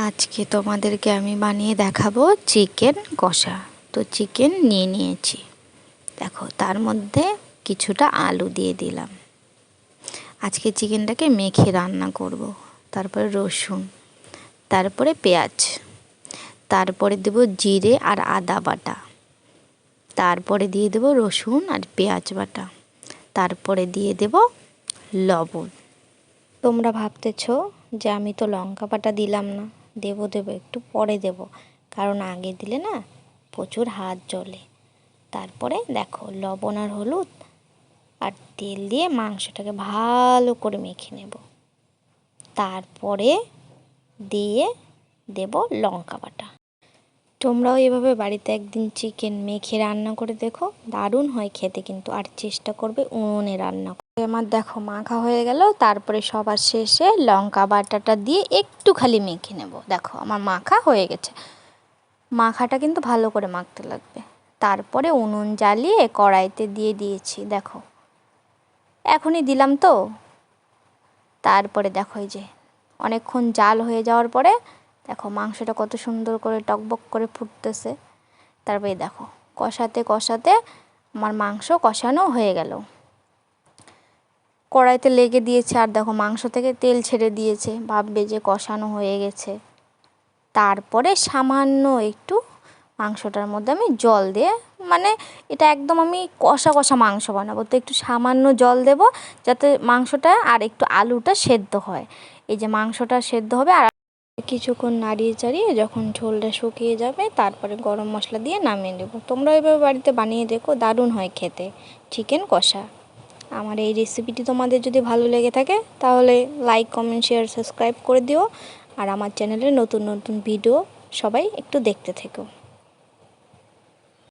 আজকে তোমাদেরকে আমি বানিয়ে দেখাবো চিকেন কষা। তো চিকেন নিয়ে নিয়েছি, দেখো তার মধ্যে কিছুটা আলু দিয়ে দিলাম। আজকে চিকেনটাকে মেখে রান্না করব। তারপরে রসুন, তারপরে পেঁয়াজ, তারপরে দেব জিরে আর আদা বাটা, তারপরে দিয়ে দেব রসুন আর পেঁয়াজ বাটা, তারপরে দিয়ে দেব লবণ। তোমরা ভাবতেছো যে আমি তো লঙ্কা বাটা দিলাম না, দেবো একটু পরে দেব, কারণ আগে দিলে না প্রচুর হাত জ্বলে। তারপরে দেখো লবণ আর হলুদ আর তেল দিয়ে মাংসটাকে ভালো করে মেখে নেব। তারপরে দিয়ে দেব লঙ্কা বাটা। তোমরাও এভাবে বাড়িতে একদিন চিকেন মেখে রান্না করে দেখো, দারুণ হয় খেতে কিন্তু। আর চেষ্টা করবে উনুনে রান্না করতে। আমার দেখো মাখা হয়ে গেল, তারপরে সবার শেষে লঙ্কা বাটাটা দিয়ে একটু খালি মেখে নেব। দেখো আমার মাখা হয়ে গেছে। মাখাটা কিন্তু ভালো করে মাখতে লাগবে। তারপরে উনুন জ্বালিয়ে কড়াইতে দিয়ে দিয়েছি, দেখো এখনই দিলাম তো। তারপরে দেখো এই যে অনেকক্ষণ জাল হয়ে যাওয়ার পরে দেখো মাংসটা কত সুন্দর করে টকবক করে ফুটতেছে। তারপরে দেখো কষাতে কষাতে আমার মাংস কষানো হয়ে গেল। কড়াইতে লেগে দিয়েছে আর দেখো মাংস থেকে তেল ছেড়ে দিয়েছে, ভাববে যে কষানো হয়ে গেছে। তারপরে সামান্য একটু মাংসটার মধ্যে আমি জল দিয়ে, মানে এটা একদম আমি কষা কষা মাংস বানাবো, তো একটু সামান্য জল দেব যাতে মাংসটা আর একটু আলুটা সেদ্ধ হয়। এই যে মাংসটা সেদ্ধ হবে আর কিছুক্ষণ নাড়িয়ে চাড়িয়ে যখন ঝোলটা শুকিয়ে যাবে তারপরে গরম মশলা দিয়ে নামিয়ে নেব। তোমরা এভাবে বাড়িতে বানিয়ে দেখো, দারুণ হয় খেতে চিকেন কষা। আমার এই রেসিপিটি তোমাদের যদি ভালো লেগে থাকে তাহলে লাইক, কমেন্ট, শেয়ার, সাবস্ক্রাইব করে দিও। আর আমার চ্যানেলে নতুন নতুন ভিডিও সবাই একটু দেখতে থেকো।